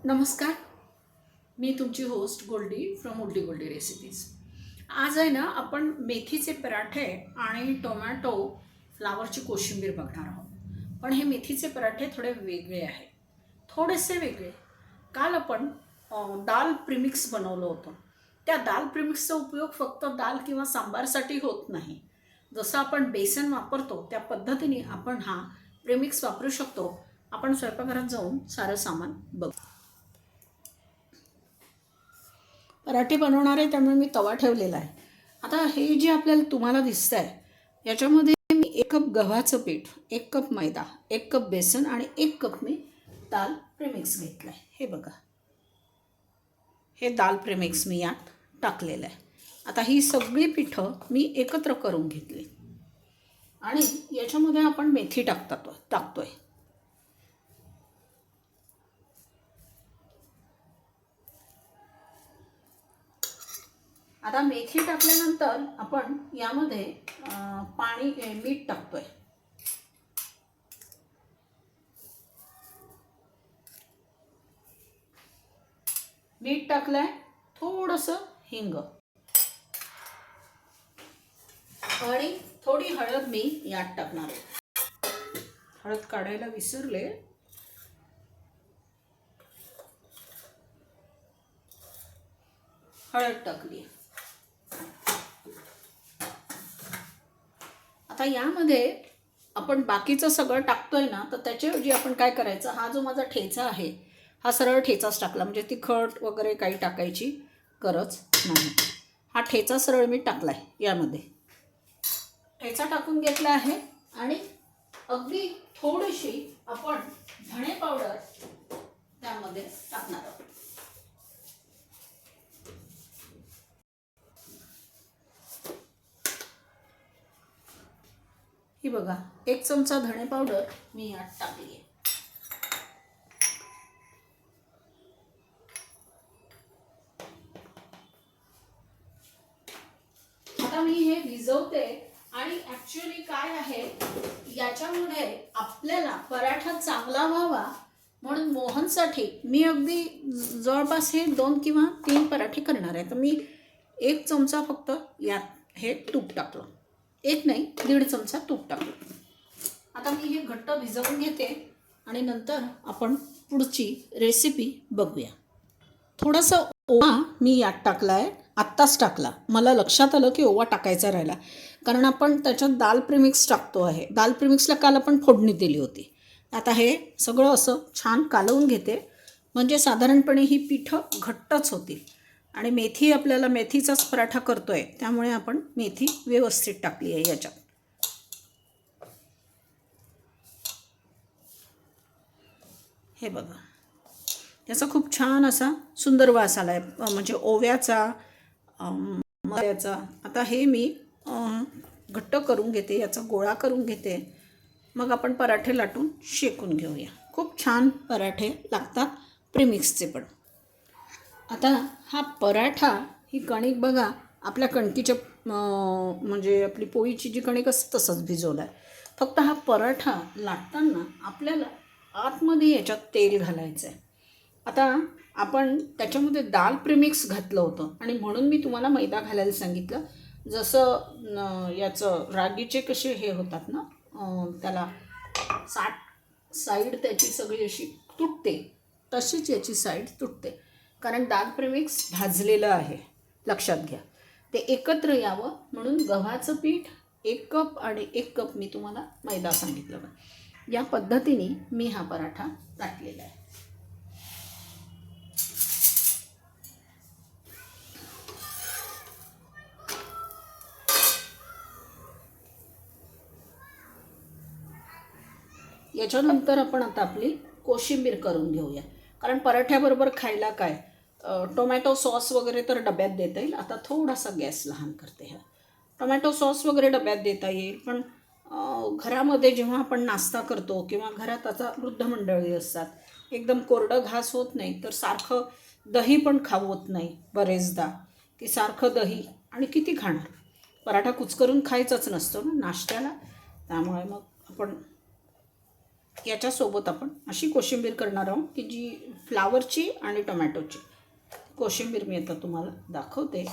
नमस्कार. मी तुमची host Goldie from Goldie recipes. आज आहे ना आपण मेथीचे पराठे आणि टोमॅटो फ्लावरची कोशिंबीर बघणार आहोत. पण हे मेथीचे पराठे थोडे वेगळे आहेत, थोडेसे वेगळे. काल आपण दाल प्रीमिक्स बनवलं होतं. त्या दाल प्रीमिक्सचा उपयोग फक्त दाल किंवा सांबारसाठी होत नाही. जसं आपण बेसन वापरतो त्या पद्धतीने आपण हा प्रीमिक्स वापरू शकतो. आपण स्वयंपाकघरात जाऊन सारं सामान बघू. पराठे बनवणार आहे त्यामुळे मी तवा ठेवलेला आहे. आता हे जे आपल्याला तुम्हाला दिसतं आहे याच्यामध्ये मी 1 कप गव्हाचं पीठ, 1 कप मैदा, 1 कप बेसन आणि 1 कप मी दाल प्रेमिक्स घेतलं आहे. हे बघा, हे दाल प्रेमिक्स मी यात टाकलेलं आहे. आता ही सगळी पिठं मी एकत्र करून घेतली आणि याच्यामध्ये आपण मेथी टाकतोय. आता मेथी टाकल्यानंतर आपण यामध्ये मीठ टाकतोय. मीठ टाकलंय, थोडंसं हिंग आणि थोडी हळद मी यात टाकणार आहे. हळद काढायला विसरले. हळद टाकली. आता यामध्ये आपण बाकीचं सगळं टाकतोय ना, तर त्याच्याऐवजी आपण काय करायचं, हा जो माझा ठेचा आहे हा सरळ ठेचाच टाकला, म्हणजे तिखट वगैरे काही टाकायची गरज नाही. हा ठेचा सरळ मी टाकला आहे. यामध्ये ठेचा टाकून घेतला आहे आणि अगदी थोडीशी आपण धणे पावडर त्यामध्ये टाकणार आहोत. ही बघा, 1 चमचा धणे पावडर मी यात टाकली आहे. आता मी हे भिजवते आणि ॲक्च्युअली काय आहे याच्यामध्ये आपल्याला पराठा चांगला व्हावा म्हणून मोहनसाठी मी अगदी जवळपास हे 2 किंवा 3 पराठे करणार आहे. तर मी 1 चमचा फक्त यात हे तूप टाकलं. 1 नाही, 1.5 चमचा तूप टाकलं. आता मी हे घट्ट भिजवून घेते आणि नंतर आपण पुढची रेसिपी बघूया. थोडासा ओवा मी यात टाकला आहे, आत्ताच टाकला. मला लक्षात आलं की ओवा टाकायचा राहिला, कारण आपण त्याच्यात दाल प्रीमिक्स टाकतो आहे. दाल प्रीमिक्सला काल आपण फोडणी दिली होती. आता हे सगळं असं छान कालवून घेते, म्हणजे साधारणपणे ही पिठं घट्टच होतील. आणि मेथी, आपल्याला मेथीचाच पराठा करतो आहे त्यामुळे आपण मेथी व्यवस्थित टाकली आहे याच्यात. हे बघा, याचा खूप छान असा सुंदर वास आला आहे, म्हणजे ओव्याचा, मऱ्याचा. आता हे मी घट्ट करून घेते, याचा गोळा करून घेते. मग आपण पराठे लाटून शेकून घेऊया. खूप छान पराठे लागतात प्रीमिक्सचे पण. आता हा पराठा, ही कणिक बघा, आपल्या कणकीच्या म्हणजे आपली पोळीची जी कणिक असते तसंच भिजवलं आहे. फक्त हा पराठा लाटताना आपल्याला आतमध्ये याच्यात तेल घालायचं आहे. आता आपण त्याच्यामध्ये दाल प्रीमिक्स घातलं होतं आणि म्हणून मी तुम्हाला मैदा घालायला सांगितलं. जसं याचं रागीचे कसे हे होतात ना, त्याला साईड त्याची सगळी अशी तुटते, तशीच याची साईड तुटते, कारण दाल प्रीमिक्स भाजलेलं आहे. लक्षात घ्या, ते एकत्र यावं म्हणून गव्हाचं पीठ 1 कप आणि 1 कप मी तुम्हाला मैदा सांगितलं. या पद्धतीने मी हा पराठा लाटलेला आहे. याच्यानंतर आपण आता आपली कोशिंबीर करून घेऊया, कारण पराठ्याबरोबर खायला काय, टोमॅटो सॉस वगैरे तर डब्यात देता येईल. आता थोडासा गॅस लहान करते. हा टोमॅटो सॉस वगैरे डब्यात देता येईल, पण घरामध्ये जेव्हा आपण नाश्ता करतो किंवा घरात आता वृद्ध मंडळी असतात, एकदम कोरडं घास होत नाही, तर सारखं दही पण खाऊ होत नाही बरेचदा, की सारखं दही आणि किती खाणार. पराठा कुचकरून खायचाच नसतो ना नाश्त्याला, त्यामुळे मग आपण याच्यासोबत आपण अशी कोशिंबीर करणार आहोत की जी फ्लावरची आणि टोमॅटोची कोशिंबीर मी आता तुम्हाला दाखवते.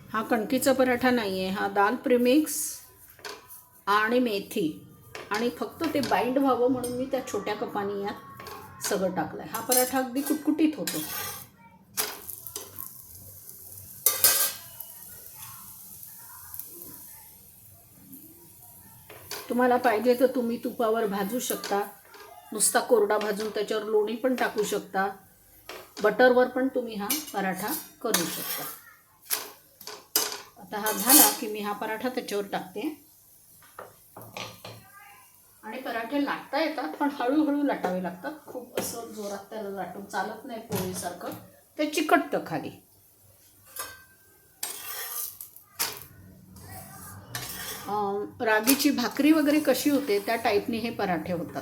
हा कणकीचा पराठा नाही आहे, हा दाल प्रीमिक्स आणि मेथी आणि फक्त ते बाइंड व्हावं म्हणून मी त्या छोट्या कपानी यात सगळं टाकलं आहे. हा पराठा अगदी कुटकुटीत होतो. तुम्हाला पाहिजे तर तुम्ही तुपावर भाजू शकता, नुसता कोरडा भाजून त्याच्यावर लोणी पण टाकू शकता, बटरवर पण तुम्ही हा पराठा करू शकता. आता हा झाला की मी हा पराठा त्याच्यावर टाकते आणि पराठे लाटता येतात पण हळूहळू लाटावे लागतात. खूप असं जोरात त्याला लाटून चालत नाही, पोळीसारखं ते चिकटतं खाली. रागीची भाकरी वगैरे कशी होते त्या टाईपने हे पराठे होतात.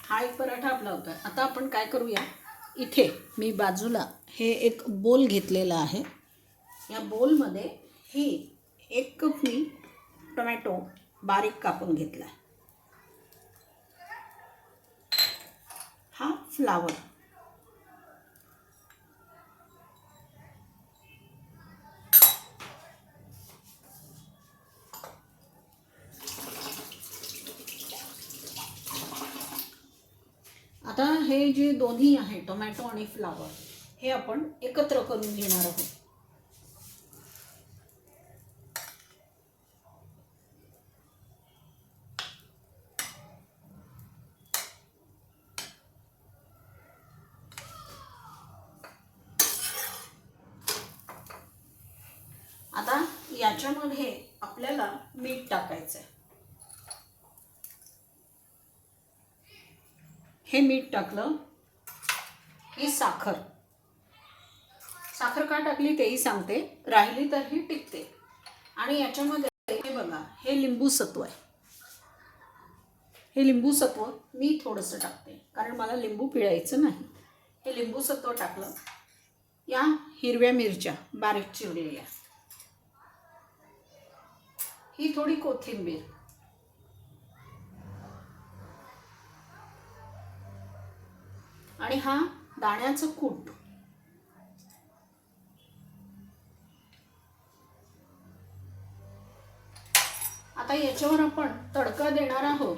हा एक पराठा आपला होता. आता आपण काय करूया, इथे मी बाजूला हे एक बोल घेतलेला आहे. या बोलमध्ये ही 1 कप मी टोमॅटो बारीक कापून घेतला. हा फ्लावर, आता हे जे दोन्ही आहे टोमॅटो आणि फ्लावर हे आपण एकत्र करून घेणार आहोत. आता याच्यामध्ये आपल्याला मीठ टाकायचं आहे. हे मीठ टाकलं. ही साखर का टाकली तेही सांगते, राहिली तर ही टिकते. आणि याच्यामध्ये हे बघा, हे लिंबू सत्व आहे. हे लिंबू सत्व मी थोडंसं टाकते कारण मला लिंबू पिळायचं नाही. हे लिंबू सत्व टाकलं. या हिरव्या मिरच्या बारीक चिरलेल्या, ही थोडी कोथिंबीर, आणि हा दाण्याचं कूट. आता याच्यावर आपण तडका देणार आहोत.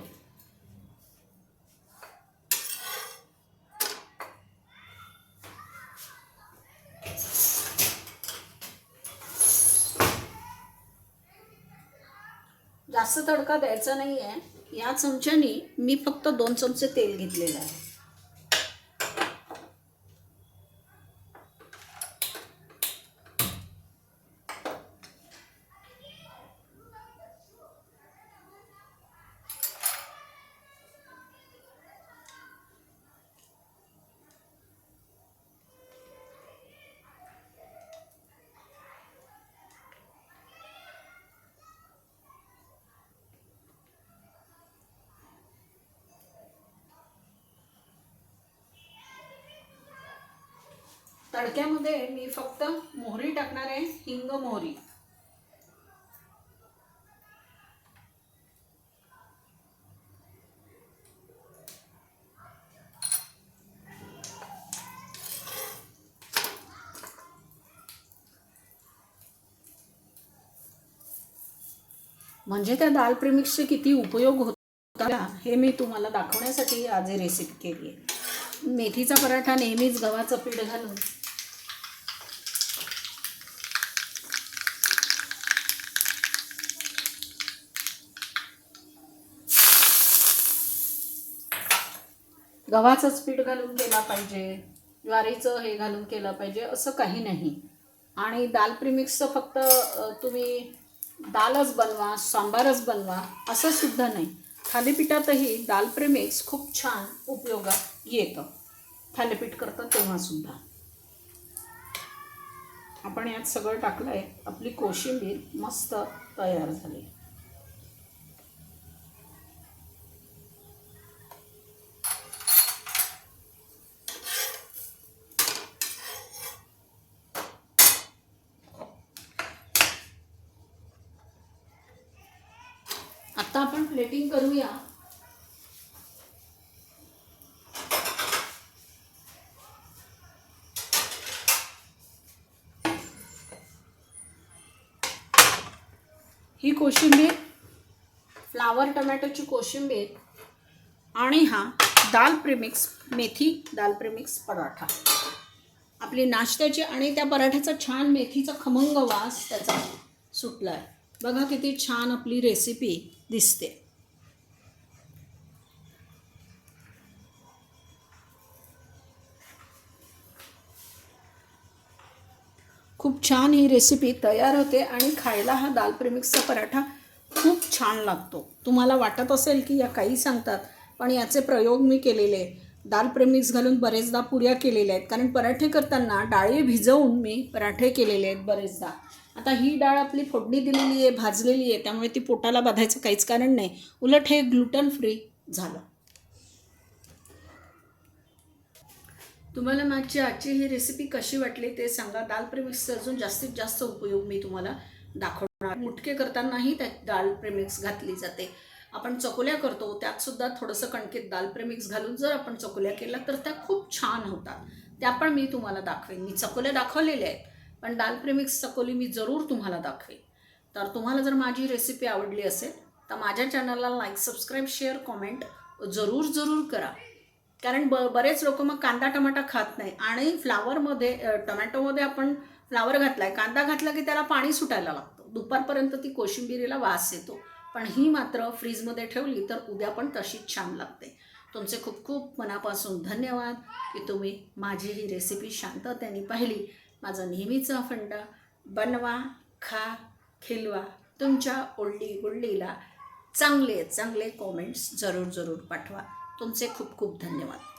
जास्त तडका द्यायचा नाही आहे. या चमच्यानी मी फक्त 2 चमचे तेल घेतलेलं आहे. तडक्यामध्ये मी फक्त मोहरी टाकणार आहे, हिंग मोहरी. म्हणजे त्या दाल प्रीमिक्सचे किती उपयोग होतात हे मी तुम्हाला दाखवण्यासाठी आज ही रेसिपी केली आहे. मेथीचा पराठा नेहमीच गव्हाचं पीठ घालून गव्हाचंच पीठ घालून केला पाहिजे, ज्वारीचं हे घालून केलं पाहिजे असं काही नाही. आणि दाल प्रीमिक्सचं फक्त तुम्ही दालच बनवा, सांबारच बनवा असं सुद्धा नाही. थालीपीठातही दाल प्रीमिक्स खूप छान उपयोगात येतं. थालीपीठ करतात तेव्हा सुद्धा. आपण यात सगळं टाकलं आहे. आपली कोशिंबीर मस्त तयार झाली. आता आपण प्लेटिंग करूया. ही कोशिंबीर, फ्लावर टमॅटोची कोशिंबीर आणि हा दाल प्रेमिक्स, मेथी दाल प्रेमिक्स पराठा. आपली नाश्त्याची आणि त्या पराठ्याचा छान मेथीचा खमंग वास त्याचा सुटला आहे. बघा किती छान आपली रेसिपी दिसते. खूप छान ही रेसिपी तयार होते आणि खायला हा दाल प्रेमिक्सचा पराठा खूप छान लागतो. तुम्हाला वाटत असेल की या काही सांगतात, पण याचे प्रयोग मी केलेले. दाल प्रेमिक्स घालून बरेचदा पुऱ्या केलेल्या आहेत, कारण पराठे करताना डाळी भिजवून मी पराठे केलेले आहेत बरेचदा. आता ही डाळ आपली फोडणी दिलेली आहे, भाजलेली आहे, त्यामुळे ती पोटाला बाधायचं काहीच कारण नाही. उलट हे ग्लुटन फ्री झालं. तुम्हाला माझी आजची ही रेसिपी कशी वाटली ते सांगा. दाल प्रेमिक्सचा अजून जास्तीत जास्त उपयोग मी तुम्हाला दाखवणार. मुटके करतानाही त्यात दाल प्रेमिक्स घातली जाते. आपण चकोल्या करतो त्यातसुद्धा थोडंसं कणकेत दाल प्रेमिक्स घालून जर आपण चकोल्या केल्या तर त्या खूप छान होतात. त्या पण मी तुम्हाला दाखवेन. मी चकोल्या दाखवलेल्या आहेत, पण दाल प्रेमिक्स चकोली मी जरूर तुम्हाला दाखवेन. तर तुम्हाला जर माझी रेसिपी आवडली असेल तर माझ्या चॅनलला लाईक, सबस्क्राईब, शेअर, कॉमेंट जरूर करा. कारण बरेच लोक मग कांदा टमाटा खात नाही आणि फ्लावरमध्ये टमॅटोमध्ये आपण फ्लावर घातला आहे, कांदा घातला की त्याला पाणी सुटायला लागतं. दुपारपर्यंत ती कोशिंबिरीला वास येतो. पण ही मात्र फ्रीजमध्ये ठेवली तर उद्या पण तशीच छान लागते. तुमचे खूप खूप मनापासून धन्यवाद की तुम्ही माझी ही रेसिपी शांततेने पाहिली. माझा नेहमीचा फंडा, बनवा, खा, खिलवा. तुमच्या ओल्डी गुल्डीला चांगले चांगले कॉमेंट्स जरूर पाठवा. तुमचे खूप खूप धन्यवाद.